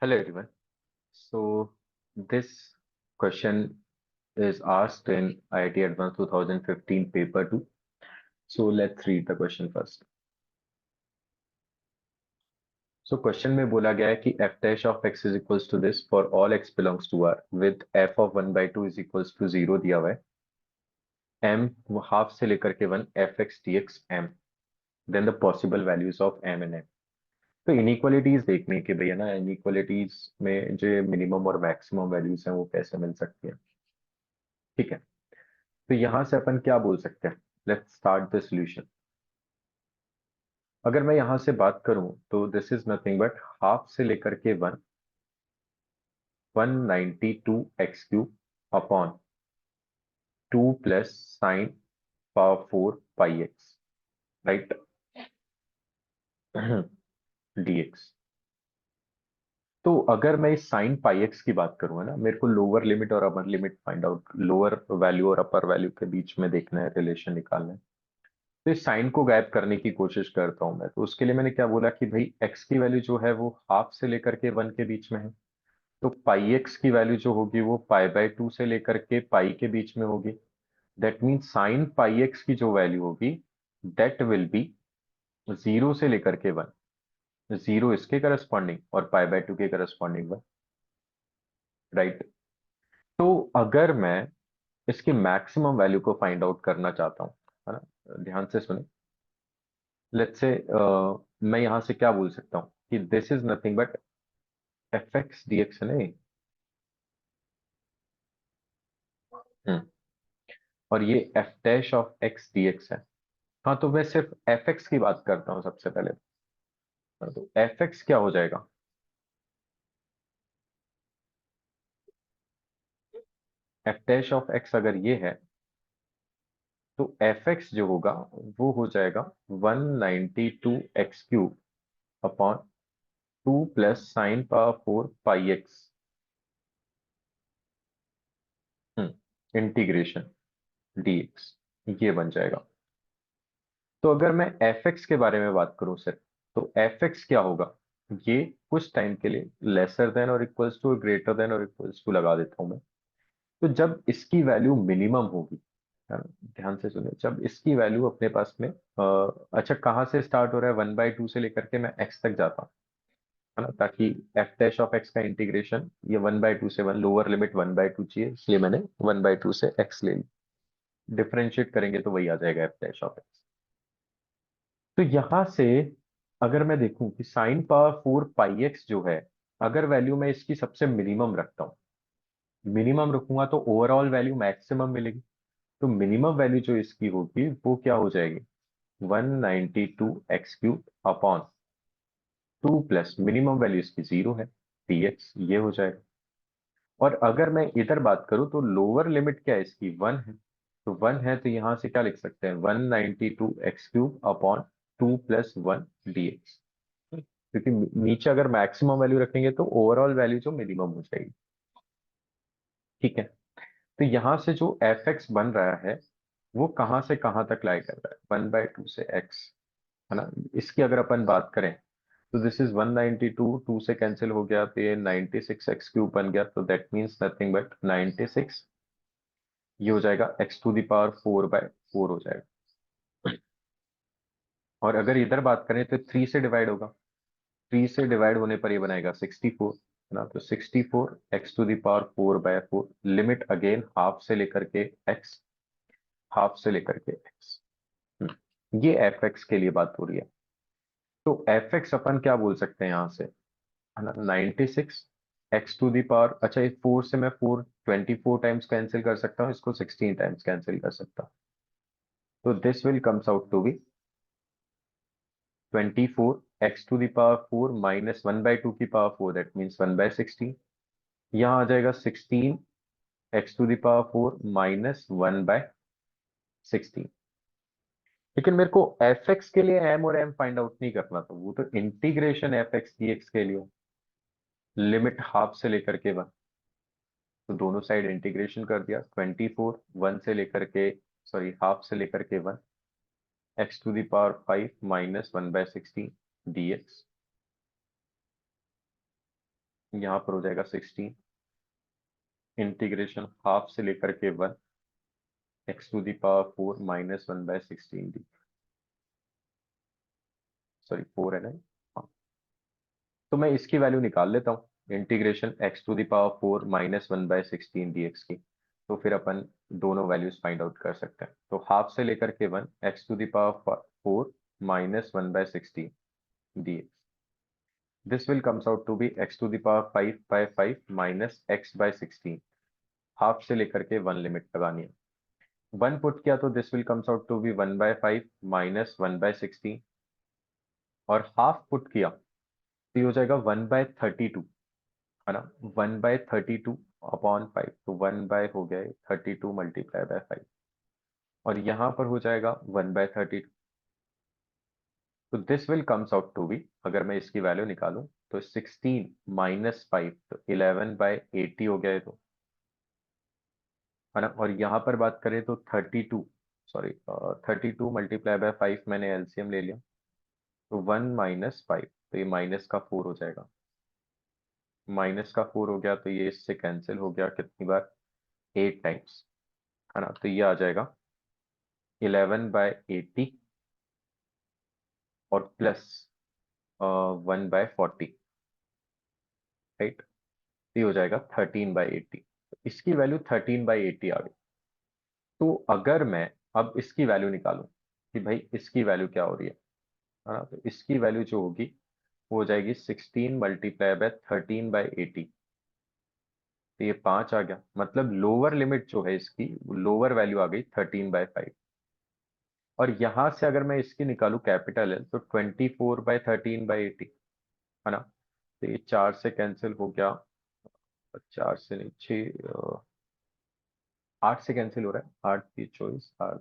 Hello everyone. So this question is asked in IIT Advanced 2015 paper 2. So let's read the question first. So question में बोला गया है कि f dash of x is equals to this for all x belongs to R with f of 1/2 is equals to 0 दिया हुआ है. m half से लेकर के 1 fx dx m. Then the possible values of m and n. तो inequalities देखने के भैया ना इनइक्वालिटीज में जो मिनिमम और मैक्सिमम वैल्यूज हैं वो कैसे मिल सकती है. ठीक है. तो यहां से अपन क्या बोल सकते हैं. Let's start the solution. अगर मैं यहां से बात करूं तो this is nothing but half से लेकर के 192 x cube upon 2 plus sine power 4 पाई एक्स राइट डीएक्स. तो अगर मैं इस साइन पाई एक्स की बात करूं है ना मेरे को लोअर लिमिट और upper limit find out lower value और अपर वैल्यू के बीच में देखना है रिलेशन निकालना है. तो इस साइन को गायब करने की कोशिश करता हूं मैं. तो उसके लिए मैंने क्या बोला कि भाई एक्स की वैल्यू जो है वो हाफ से लेकर के 1 के बीच में है. तो पाई एक्स की वैल्यू जो होगी वो पाई/2 से लेकर के पाई के बीच में होगी. That mean sine pi x की जो वैल्यू होगी दैट विल बी 0 से लेकर के 1. 0 इसके करस्पॉन्डिंग और पाई/2 के करस्पॉन्डिंग 1 राइट. तो अगर मैं इसकी मैक्सिमम वैल्यू को फाइंड आउट करना चाहता हूं है ना ध्यान से सुने. लेट्स से मैं यहां से क्या बोल सकता हूं कि this is nothing but F x d x है नहीं. हम्म, और ये F dash of x d x है. हाँ तो मैं सिर्फ एफ एक्स की बात करता हूं सबसे पहले. तो एफ एक्स क्या हो जाएगा. एफ डैश ऑफ एक्स अगर ये है तो एफ एक्स जो होगा वो हो जाएगा 192 x cube upon 2 plus sine power 4 पाई एक्स इंटीग्रेशन डीएक्स ये बन जाएगा. तो अगर मैं एफ एक्स के बारे में बात करूं सर तो एफ एक्स क्या होगा. ये कुछ टाइम के लिए लेसर देन और इक्वल्स टू ग्रेटर देन और इक्वल्स टू लगा देता हूं मैं. तो जब इसकी वैल्यू मिनिमम होगी है ना, ध्यान से सुनिए जब इसकी वैल्यू अपने पास में अच्छा कहाँ से स्टार्ट हो रहा है 1/2 से लेकर के मैं एक्स तक जाता हूँ है ना ताकि एफ डैश ऑफ एक्स का इंटीग्रेशन ये 1/2 से 1 लोअर लिमिट 1/2 चाहिए इसलिए मैंने 1/2 से एक्स ले ली. डिफरेंशिएट करेंगे तो वही आ जाएगा एफ डैश ऑफ एक्स. तो यहां से अगर मैं देखूं कि साइन पावर 4 पाई एक्स जो है अगर वैल्यू मैं इसकी सबसे मिनिमम रखता हूँ मिनिमम रखूंगा तो ओवरऑल वैल्यू मैक्सिमम मिलेगी. तो मिनिमम वैल्यू जो इसकी होगी वो क्या हो जाएगी 192 x cube upon 2 plus minimum value इसकी 0 है dx ये हो जाएगा. और अगर मैं इधर बात करूं तो लोअर लिमिट क्या है इसकी 1 है. तो 1 है तो यहां से क्या लिख सकते हैं 192 x cube upon 2 plus 1 dx. क्योंकि नीचे अगर मैक्सिमम वैल्यू रखेंगे तो ओवरऑल वैल्यू जो मिनिमम हो जाएगी. ठीक है. तो यहां से जो एफ एक्स बन रहा है वो कहां से कहां तक लाई कर रहा है 1/2 से x है ना. इसकी अगर अपन बात करें तो दिस इज 192 2 से कैंसिल हो गया तो ये 96 एक्स क्यूब बन गया. तो दैट मीन्स नथिंग बट 96 ये हो जाएगा x⁴/4 हो जाएगा. और अगर इधर बात करें तो 3 से डिवाइड होगा. 3 से डिवाइड होने पर ये बनाएगा 64 है ना. तो 64 x⁴/4 लिमिट अगेन हाफ से लेकर के x हाफ से लेकर के x. ये एफ एक्स के लिए बात हो रही है. तो एफ एक्स अपन क्या बोल सकते हैं यहां से है ना 96 x⁴ अच्छा ये 4 से मैं 24 टाइम्स कैंसिल कर सकता हूँ इसको 16 टाइम्स कैंसिल कर सकता हूँ. तो this will comes out to be 24 x⁴ minus 1/2 की पावर 4 दैट मीन्स 1/16. यहाँ आ जाएगा 16 x⁴ माइनस 1/16. लेकिन मेरे को एफ एक्स के लिए एम और एम फाइंड आउट नहीं करना था वो तो integration f x d x के लिए लिमिट हाफ से लेकर के 1. तो दोनों साइड इंटीग्रेशन कर दिया 24 1 से लेकर के सॉरी हाफ से लेकर के 1 x⁵ माइनस 1/16 dx. यहाँ पर हो जाएगा 16, इंटीग्रेशन हाफ से लेकर के 1, x to the power 4 minus 1/16 d, sorry 4 है ना। हाँ, तो मैं इसकी वैल्यू निकाल लेता हूँ, integration x to the power 4 minus 1/16 dx की। तो फिर अपन दोनों वैल्यूज फाइंड आउट कर सकते हैं। तो हाफ से लेकर के 1, x to the power 4 minus 1/16 dx, this will comes out to be x to the power 5/5 minus x/16। Half से लेकर के 1 लिमिट लगानी है, 1 पुट किया तो this will comes out to be 1/5 minus 1/16, और हाफ पुट किया तो ये हो जाएगा 1/32, है ना। 1/32 अपॉन 5, तो 1 हो गया 32 मल्टीप्लाई बाय 5, और यहाँ पर हो जाएगा 1/32। तो this will comes out to be, अगर मैं इसकी वैल्यू निकालूं तो 16 माइनस 5, तो 11/80 हो गया है, तो है ना। और यहाँ पर बात करें तो 32, सॉरी 32 मल्टीप्लाई बाय 5 मैंने एलसीएम ले लिया, तो 1 माइनस 5, तो ये माइनस का 4 हो जाएगा। माइनस का 4 हो गया तो ये इससे कैंसिल हो गया कितनी बार, 8 टाइम्स, है ना। तो ये आ जाएगा 11/80 और प्लस 1/40, राइट। ये हो जाएगा 13/80, इसकी वैल्यू 13/80 आ गई। तो अगर मैं अब इसकी वैल्यू निकालूं कि भाई इसकी वैल्यू क्या हो रही है ना, तो इसकी वैल्यू जो होगी वो हो जाएगी 16 मल्टीप्लाई बाय 13/80, तो ये 5 आ गया, मतलब लोअर लिमिट जो है इसकी लोअर वैल्यू आ गई 13/5। और यहां से अगर मैं इसकी निकालू कैपिटल एल, तो 24/13/80, है ना। तो ये 4 से कैंसिल हो गया, 4 से नहीं 6, 8 से कैंसिल हो रहा है, 8 की 24, 8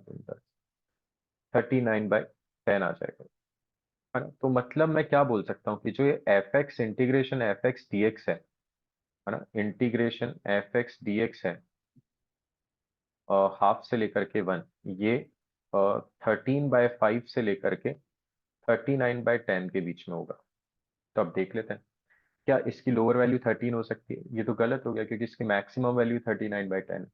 39/10 आ जाएगा, है ना। तो मतलब मैं क्या बोल सकता हूँ कि जो ये F x integration f x d x है ना, integration f x d x है, हाफ से लेकर के 1, ये 13/5 से लेकर के 39/10 के बीच में होगा। तो अब देख लेते हैं, क्या इसकी लोअर वैल्यू 13 हो सकती है? ये तो गलत हो गया क्योंकि इसकी मैक्सिमम वैल्यू 39/10।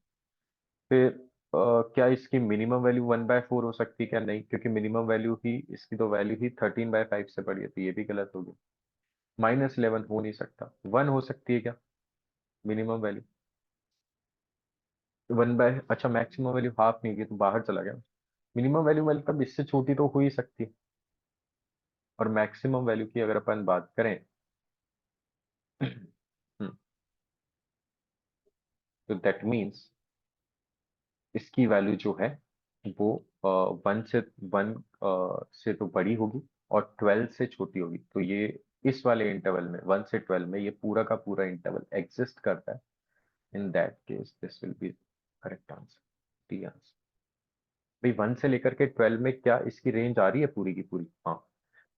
फिर क्या इसकी मिनिमम वैल्यू 1/4 हो सकती है? क्या नहीं, क्योंकि मिनिमम वैल्यू ही इसकी तो वैल्यू ही 13/5 से बड़ी है, तो ये भी गलत हो गया। -11 हो नहीं सकता, 1 हो सकती है क्या मिनिमम वैल्यू? 1/, अच्छा मैक्सिमम वैल्यू हाफ नहीं की तो बाहर चला गया। मिनिमम वैल्यू मतलब इससे छोटी तो हो ही सकती है। और मैक्सिमम वैल्यू की अगर अपन बात करें तो दैट मीन्स इसकी वैल्यू जो है वो 1 से 1 से तो बड़ी होगी और 12 से छोटी होगी। तो ये इस वाले इंटरवल में 1 से 12 में ये पूरा का पूरा इंटरवल एग्जिस्ट करता है। In that case this will be correct answer, D answer. भाई 1 से लेकर के 12 में क्या इसकी रेंज आ रही है पूरी की पूरी? हाँ।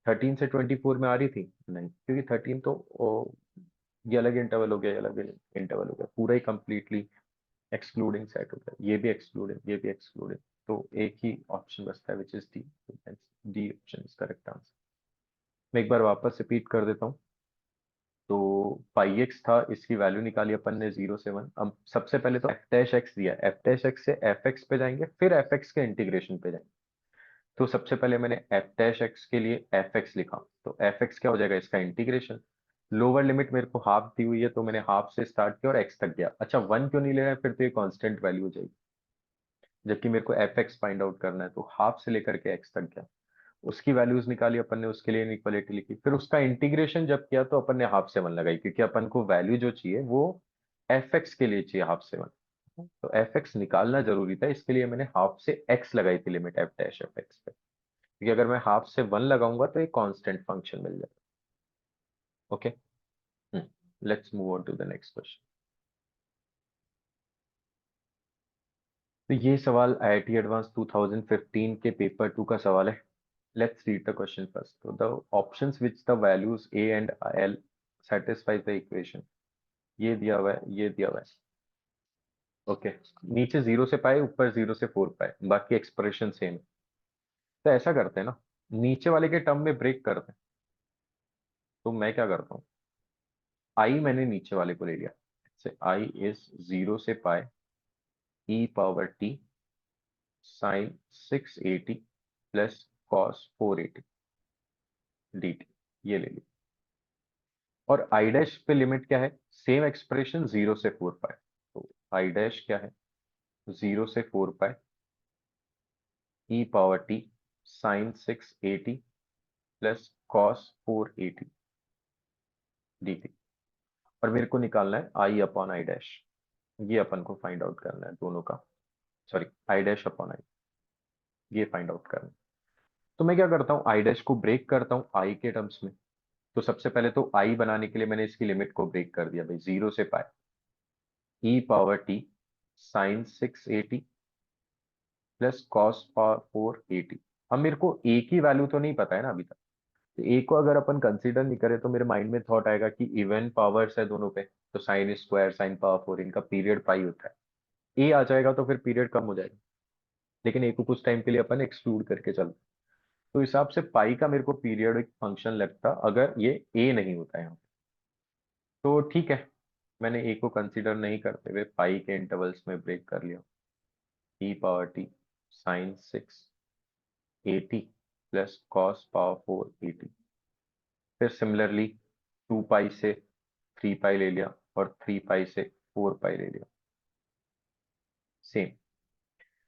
13 से 24 में आ रही थी नहीं, क्योंकि 13 तो ये अलग इंटरवल हो गया, ये अलग इंटरवल हो गया, पूरा ही कंप्लीटली एक्सक्लूडिंग सेट हो गया, ये भी एक्सक्लूडिंग, ये भी एक्सक्लूडिंग। तो एक ही ऑप्शन बचता है which is D, D option is correct answer. मैं एक बार वापस रिपीट कर देता हूँ। तो पाई एक्स था, इसकी वैल्यू निकाली अपन ने 0 से 1। अब सबसे पहले तो एफ डैश एक्स दिया, एफ डैश एक्स से एफ एक्स पे जाएंगे, फिर एफ एक्स के इंटीग्रेशन पे जाएंगे। तो सबसे पहले मैंने एफ डैश एक्स के लिए एफ एक्स लिखा, तो एफ एक्स क्या हो जाएगा इसका इंटीग्रेशन। लोअर लिमिट मेरे को हाफ दी हुई है तो मैंने हाफ से स्टार्ट किया और एक्स तक गया। अच्छा 1 क्यों नहीं ले रहा है? फिर तो ये कांस्टेंट वैल्यू हो जाएगी, जबकि मेरे को एफ एक्स फाइंड आउट करना है, तो हाफ से लेकर के एक्स तक गया, उसकी वैल्यूज निकाली अपन ने, उसके लिए इनइक्वालिटी लिखी, फिर उसका इंटीग्रेशन जब किया तो अपन ने हाफ से 1 लगाई, क्योंकि अपन को वैल्यू जो चाहिए वो एफ एक्स के लिए चाहिए हाफ से 1। तो एफ एक्स निकालना जरूरी था, इसके लिए मैंने हाफ से एक्स लगाई थी limit F dash F x पे, क्योंकि अगर मैं हाफ से 1 लगाऊंगा तो एक कांस्टेंट फंक्शन मिल जाएगा। Okay, let's move on to the next question. तो ये सवाल आईआईटी एडवांस 2015 के पेपर 2 का सवाल है। Let's read the question first. So the options which the values a and l satisfies the equation, ये दिया हुआ है, ये दिया हुआ है। ओके, नीचे 0 से पाए, ऊपर 0 से 4 पाए, बाकी एक्सप्रेशन सेम। तो ऐसा करते हैं ना, नीचे वाले के टर्म में ब्रेक करते हैं। तो मैं क्या करता हूँ, आई मैंने नीचे वाले को ले लिया, से आई इज 0 से pi e power t sine 680 plus cos 480 dt, ये ले लिया। और आई डैश पे लिमिट क्या है, सेम एक्सप्रेशन 0 से 4 पाई, तो आई डैश क्या है 0 से 4 pi e power t sine 680 plus cos 480 dt। और मेरे को निकालना है आई अपॉन आई डैश, ये अपन को फाइंड आउट करना है दोनों का, sorry I dash upon I, ये फाइंड आउट करना है। तो मैं क्या करता हूँ, आई डैश को ब्रेक करता हूँ आई के टर्म्स में। तो सबसे पहले तो आई बनाने के लिए मैंने इसकी लिमिट को ब्रेक कर दिया भाई, 0 से pi e power t sine 680 plus cos power 480। अब मेरे को ए की वैल्यू तो नहीं पता है ना अभी तक, तो ए को अगर अपन कंसीडर नहीं करें तो मेरे माइंड में थॉट आएगा कि इवन पावर्स है दोनों पे, तो साइन स्क्वायर साइन पावर 4 इनका पीरियड पाई होता है, ए आ जाएगा तो फिर पीरियड कम हो जाएगा, लेकिन ए को कुछ टाइम के लिए अपन एक्सक्लूड करके चलते। तो हिसाब से पाई का मेरे को पीरियडिक फंक्शन लगता अगर ये ए नहीं होता है यहाँ पे। तो ठीक है, मैंने ए को कंसीडर नहीं करते हुए पाई के इंटरवल्स में ब्रेक कर लिया, e power t sine 680 plus cos power 480। फिर सिमिलरली 2 पाई से 3 पाई ले लिया और 3 पाई से 4 पाई ले लिया। सेम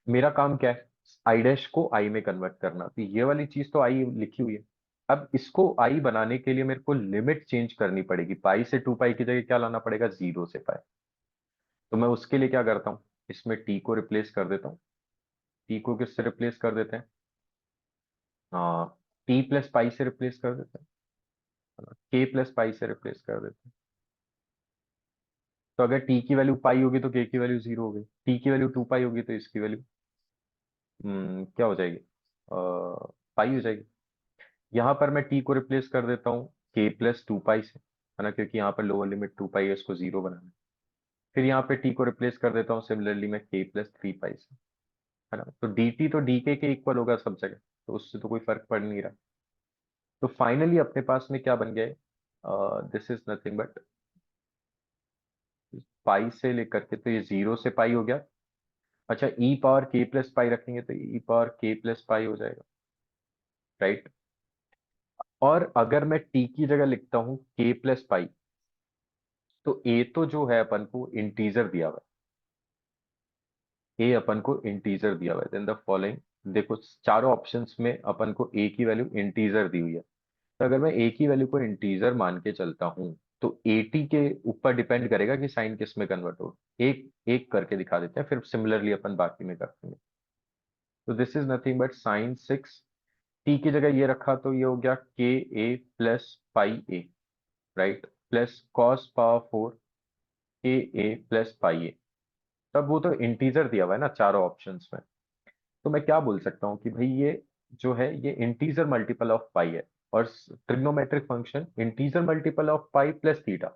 मेरा काम क्या है, आई डैश को आई में कन्वर्ट करना, तो ये वाली चीज तो आई लिखी हुई है। अब इसको आई बनाने के लिए मेरे को लिमिट चेंज करनी पड़ेगी, पाई से 2 पाई की जगह क्या लाना पड़ेगा, 0 से पाई। तो मैं उसके लिए क्या करता हूँ, इसमें टी को रिप्लेस कर देता हूँ। टी को किससे रिप्लेस कर देते हैं, हाँ टी प्लस पाई से रिप्लेस कर देते हैं, के प्लस पाई से रिप्लेस कर देते हैं। तो अगर टी की वैल्यू पाई होगी तो के की वैल्यू 0 हो गई, टी की वैल्यू 2 पाई होगी तो इसकी वैल्यू क्या हो जाएगी, पाई हो जाएगी। यहाँ पर मैं टी को रिप्लेस कर देता हूँ के प्लस 2 पाई से, है ना, क्योंकि यहाँ पर लोअर लिमिट 2 पाई है, इसको 0 बनाना है। फिर यहाँ पे टी को रिप्लेस कर देता हूँ सिमिलरली मैं के प्लस 3 पाई से, है ना। तो डी टी तो डी के इक्वल होगा सब जगह, तो उससे तो कोई फर्क पड़ नहीं रहा। तो फाइनली अपने पास में क्या बन गया है, दिस इज नथिंग बट पाई से लेकर के, तो ये 0 से पाई हो गया। अच्छा ई पावर के प्लस पाई रखेंगे तो ई पावर के प्लस पाई हो जाएगा, राइट। और अगर मैं टी की जगह लिखता हूँ के प्लस पाई, तो ए तो जो है अपन को इंटीजर दिया हुआ है, ए अपन को इंटीजर दिया हुआ है, देन द फॉलोइंग, देखो चारों ऑप्शंस में अपन को ए की वैल्यू इंटीजर दी हुई है। तो अगर मैं ए की वैल्यू को इंटीजर मान के चलता हूं, तो एटी के ऊपर डिपेंड करेगा कि साइन किस में कन्वर्ट हो, एक एक करके दिखा देते हैं, फिर सिमिलरली अपन बाकी में करते हैं। तो this is nothing but sine 6, t की जगह ये रखा तो ये हो गया के a plus pi a, right, plus cos power 4 के ए प्लस पाई ए। तब वो तो इंटीजर दिया हुआ है ना चारों ऑप्शंस में, तो मैं क्या बोल सकता हूँ कि भाई ये जो है ये इंटीजर मल्टीपल ऑफ पाई है, और trigonometric function integer multiple of pi plus theta,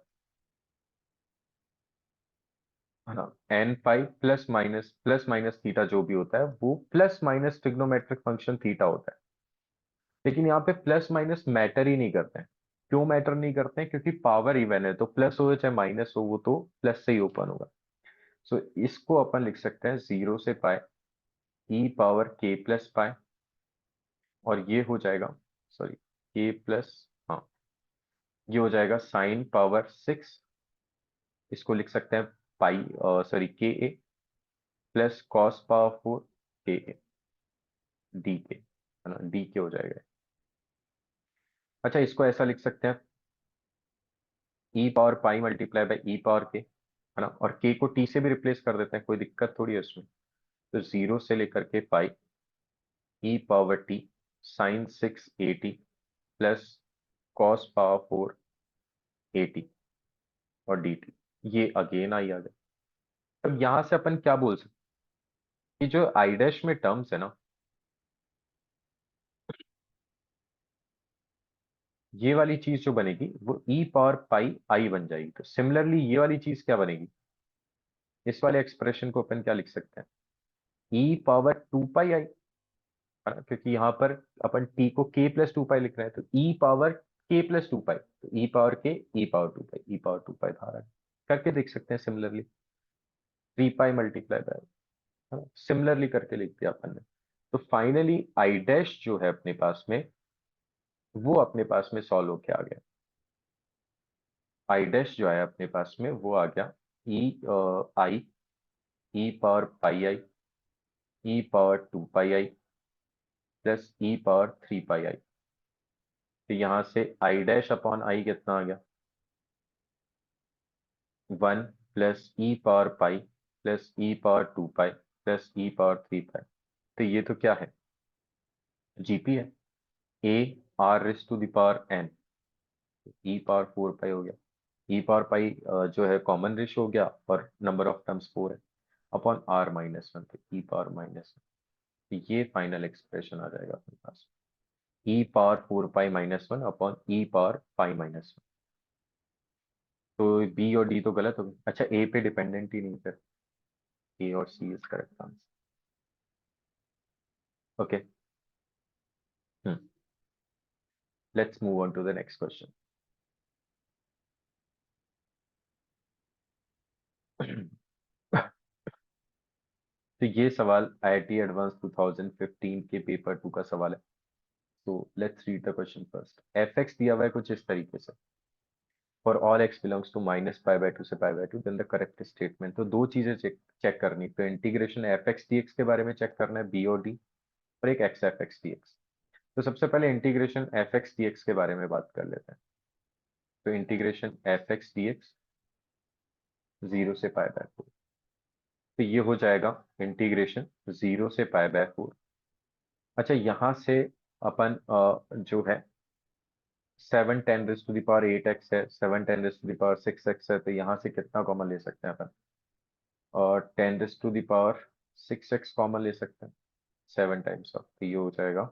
है ना। N pi plus minus theta जो भी होता है वो plus minus trigonometric function theta होता है। लेकिन यहाँ पे प्लस माइनस मैटर ही नहीं करते हैं। क्यों मैटर नहीं करते हैं, क्योंकि पावर इवन है, तो प्लस हो चाहे माइनस हो वो तो प्लस से ही ओपन होगा। सो इसको अपन लिख सकते हैं 0 से पाई ई पावर के प्लस पाई, और ये हो जाएगा, सॉरी के प्लस, हाँ ये हो जाएगा साइन पावर 6, इसको लिख सकते हैं पाई, सॉरी के ए प्लस कॉस पावर 4 के ए डी के, है ना, डी के हो जाएगा। अच्छा इसको ऐसा लिख सकते हैं e power pi multiply by e power k, है ना, और के को टी से भी रिप्लेस कर देते हैं, कोई दिक्कत थोड़ी है उसमें। तो 0 से लेकर के pi e power t sine 680 plus cos power 480 और डी टी, ये अगेन आई आ गया। अब यहां से अपन क्या बोल सकते हैं कि जो आई डैश में टर्म्स है ना, ये वाली चीज जो बनेगी वो ई पावर पाई आई बन जाएगी। तो सिमिलरली ये वाली चीज क्या बनेगी, इस वाले एक्सप्रेशन को अपन क्या लिख सकते हैं, ई पावर 2 पाई आई, क्योंकि यहाँ पर अपन टी को के प्लस 2 पाई लिख रहे हैं, तो ई पावर k+2 पाई, तो e पावर 2 पाई बाहर आ गया। करके देख सकते हैं सिमिलरली, 3 पाई मल्टीप्लाई बाय, है ना, सिमिलरली करके लिख दिया अपन ने। तो फाइनली आई डैश जो है अपने पास में, वो अपने पास में सॉल्व होके आ गया। आई डैश जो है अपने पास में वो आ गया ई आई e पावर पाई आई e पावर 2 पाई आई प्लस e पावर 3 पाई आई। तो यहां से आई डैश अपॉन आई कितना आ गया, 1 plus e power pi plus e power 2 pi plus e power 3 pi. तो ये तो क्या है, जीपी है, a r raise to the power n, e power 4 pi हो गया। e पावर पाई जो है कॉमन रेशियो हो गया और नंबर ऑफ टर्म्स 4 है, अपॉन r-1, तो e पावर-1। ये फाइनल एक्सप्रेशन आ जाएगा अपने पास, e power 4 pi upon e power pi. तो बी और डी तो गलत हो गए। अच्छा, ए पे डिपेंडेंट ही नहीं, फिर ए और C is correct answer. Okay, let's move on to the next question. तो ये सवाल आईआईटी एडवांस 2015 के पेपर 2 का सवाल है। तो let's read the question first. F x दिया हुआ है कुछ इस तरीके से, for all x belongs to -pi से pi then the correct statement. तो दो चीजें चेक चेक करनी, तो integration f x d x के बारे में चेक करना है, बी और डी, और एक x f x d x. तो सबसे पहले integration f x d x के बारे में बात कर लेते हैं। तो integration f x d x 0 से पाई/4, तो ये हो जाएगा इंटीग्रेशन 0 से पाई/4। अच्छा, यहां से अपन जो है 7 10 टू द पावर 8 एक्स है, 7 10 टू द पावर 6 एक्स है, तो यहाँ से कितना कॉमन ले सकते हैं अपन, और 10 to the power 6 x common ले सकते हैं 7 टाइम्स ऑफ, तो ये हो जाएगा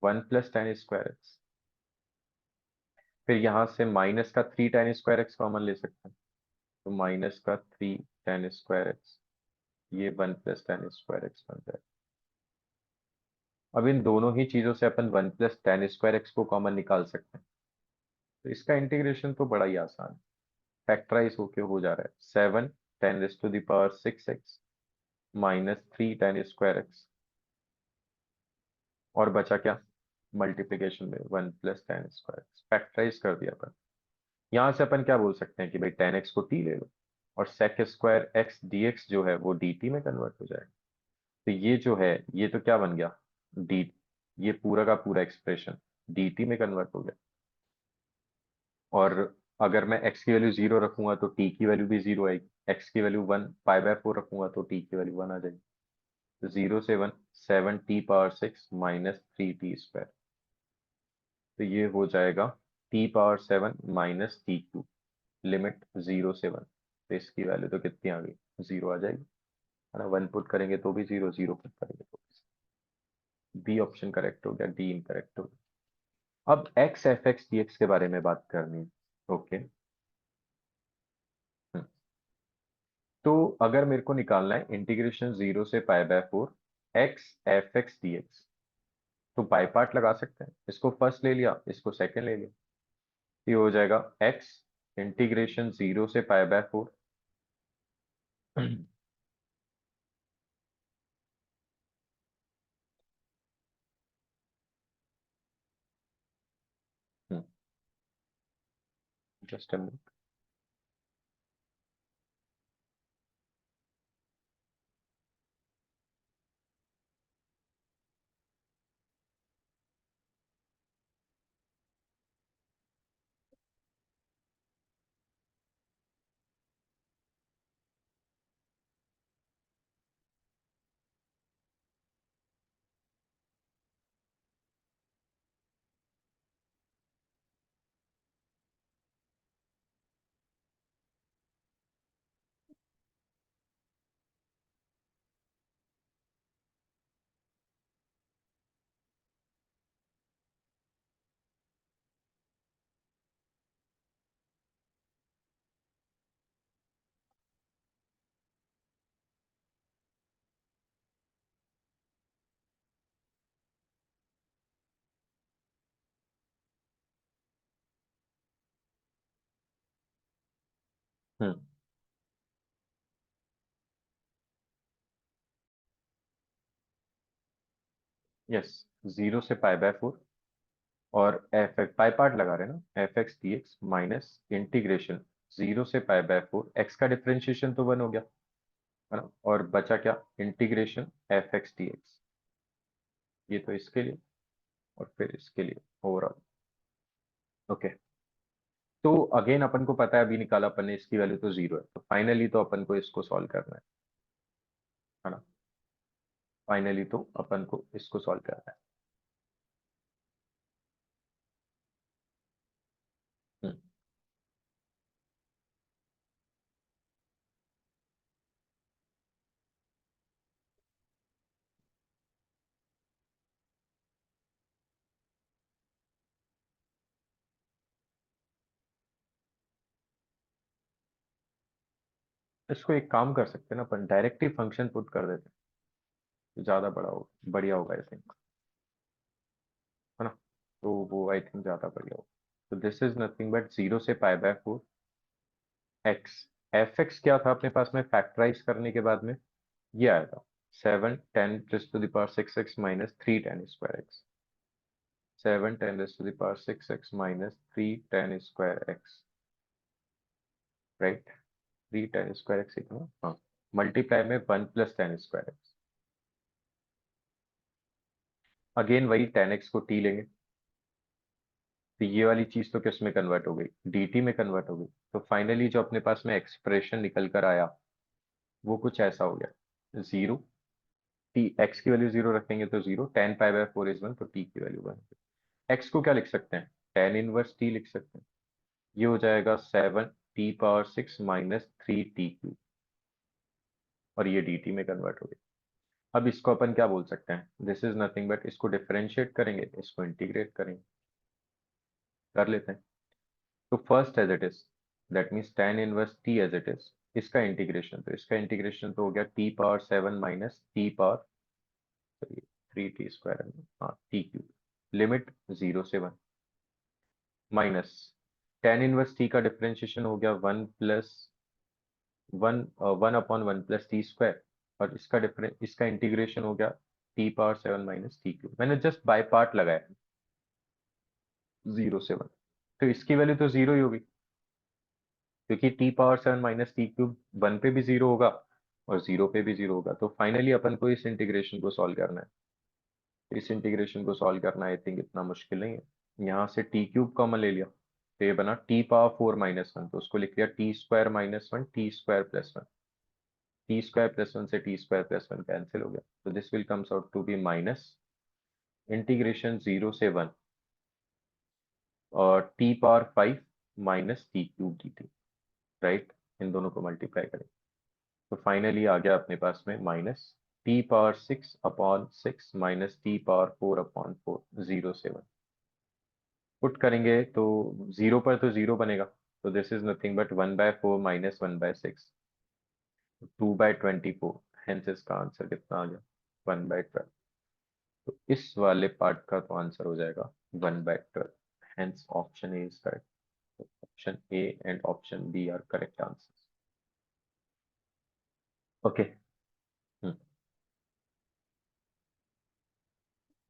1 + 10 स्क्वायर एक्स। फिर यहाँ से माइनस का 3 10 स्क्वायर एक्स कॉमन ले सकते हैं, तो माइनस का 3 10 स्क्वायर एक्स, ये 1 + 10 स्क्वायर एक्स बन जाएगा। अब इन दोनों ही चीजों से अपन 1 + 10 स्क्वायर एक्स को कॉमन निकाल सकते हैं। तो इसका इंटीग्रेशन तो बड़ा ही आसान है, फैक्टराइज होके हो जा रहा है, 7 10 to the power 6 x -3 10 square x, और बचा क्या, मल्टीप्लीकेशन में 1 + 10 स्क्वायर एक्स, फैक्टराइज कर दिया अपन। यहां से अपन क्या बोल सकते हैं कि भाई 10 एक्स को टी ले लो, और sec square x d x जो है वो डी टी में कन्वर्ट हो जाएगा। तो ये जो है, ये तो क्या बन गया, डी, ये पूरा का पूरा एक्सप्रेशन डी टी में कन्वर्ट हो गया। और अगर मैं x की वैल्यू 0 रखूंगा तो t की वैल्यू भी 0 आएगी, x की वैल्यू 1 पाई/4 रखूंगा तो t की वैल्यू 1 आ जाएगी। तो 0 से 1, 7t पावर 6 - 3t स्क्वायर, तो ये हो जाएगा t पावर 7 -t3, लिमिट 0 से 1। तो इसकी वैल्यू तो कितनी आ गई, 0 आ जाएगी, है ना। 1 पुट करेंगे तो भी 0, 0 पुट करेंगे तो भी। बी ऑप्शन करेक्ट हो गया, डी इनकरेक्ट हो गया। अब x f x d x के बारे में बात करनी है। ओके, तो अगर मेरे को निकालना है इंटीग्रेशन 0 से pi x f x d x, तो बाई पार्ट लगा सकते हैं, इसको फर्स्ट ले लिया, इसको सेकंड ले लिया, ये हो जाएगा एक्स इंटीग्रेशन 0 से pi. Just a minute. Hmm. Yes, 0 से π/4 और एफ एक्स पाई पार्ट लगा रहे हैं ना, F x d x minus integration 0 से π/4, एक्स का डिफरेंशिएशन तो 1 हो गया है ना, और बचा क्या, integration f x d x. ये तो इसके लिए और फिर इसके लिए ओवरऑल। ओके, तो अगेन अपन को पता है, अभी निकाला अपन ने, इसकी वैल्यू तो 0 है, तो फाइनली तो अपन को इसको सॉल्व करना है ना। फाइनली तो अपन को इसको सॉल्व करना है। हम्म, इसको एक काम कर सकते हैं ना, अपन डायरेक्टली फंक्शन पुट कर देते हैं, तो ज्यादा बड़ा हो बढ़िया होगा आई थिंक, है ना। तो वो आई थिंक ज्यादा बढ़िया होगा। तो दिस इज नथिंग बट 0 से π/4 एक्स। एफ एक्स क्या था अपने पास में, फैक्टराइज करने के बाद में ये आएगा 7 10 ⁻⁶ minus 3 10 square x. 7 10 ⁻⁶ minus 3 10 square x, right. 3 10 square x ही था ना, हाँ। मल्टीप्लाई में 1 + 10 स्क्वायर एक्स। अगेन वही 10x को t लेंगे, तो ये वाली चीज तो किस में कन्वर्ट हो गई, dt में कन्वर्ट हो गई। तो फाइनली जो अपने पास में एक्सप्रेशन निकल कर आया वो कुछ ऐसा हो गया, 0 टी, एक्स की वैल्यू 0 रखेंगे तो 0, 10 π/4 इज 1, तो t की वैल्यू 1। एक्स को क्या लिख सकते हैं, tan 1t लिख सकते हैं। ये हो जाएगा 7t⁻⁶ माइनस 3t³ और ये dt में कन्वर्ट हो गई। अब इसको अपन क्या बोल सकते हैं, दिस इज नथिंग बट, इसको डिफरेंशिएट करेंगे, इसको इंटीग्रेट करेंगे, कर लेते हैं। तो first as it is, that means tan 1t as it is, इसका इंटीग्रेशन, तो इसका इंटीग्रेशन तो हो गया t⁻⁷ माइनस t⁻3t², हाँ t³, लिमिट 0 से 1 माइनस tan 1t का डिफरेंशिएशन हो गया 1 + 1 1/1 + t² और इसका डिफरेंस, इसका इंटीग्रेशन हो गया t⁻⁷ माइनस t³। मैंने जस्ट बाय पार्ट लगाया 0 से 1, तो इसकी वैल्यू तो 0 ही होगी, क्योंकि t⁻⁷ माइनस t³ 1 पे भी 0 होगा और 0 पे भी 0 होगा। तो फाइनली अपन को इस इंटीग्रेशन को सॉल्व करना है। इस इंटीग्रेशन को सॉल्व करना आई थिंक इतना मुश्किल नहीं है। यहाँ से t³ कॉमन ले लिया, तो ये बना t⁻⁴ - 1, तो उसको लिख लिया t² - 1 t² + 1। t² + 1 से t² + 1 कैंसिल हो गया, तो this will comes out to be minus integration 0 से 1 और t⁻⁵ minus t³ dt, right. इन दोनों को मल्टीप्लाई करें तो फाइनली आ गया अपने पास में माइनस t⁻⁶/6 माइनस t⁻⁴/4, 0 से 1 पुट करेंगे तो 0 पर तो 0 बनेगा, तो this is nothing but 1/4 minus 1/6, 2/24। Hence इसका आंसर कितना आ गया, 1/12। तो इस वाले पार्ट का तो आंसर हो जाएगा 1/12। Hence option a is correct. Option a and option b are correct answer. Okay,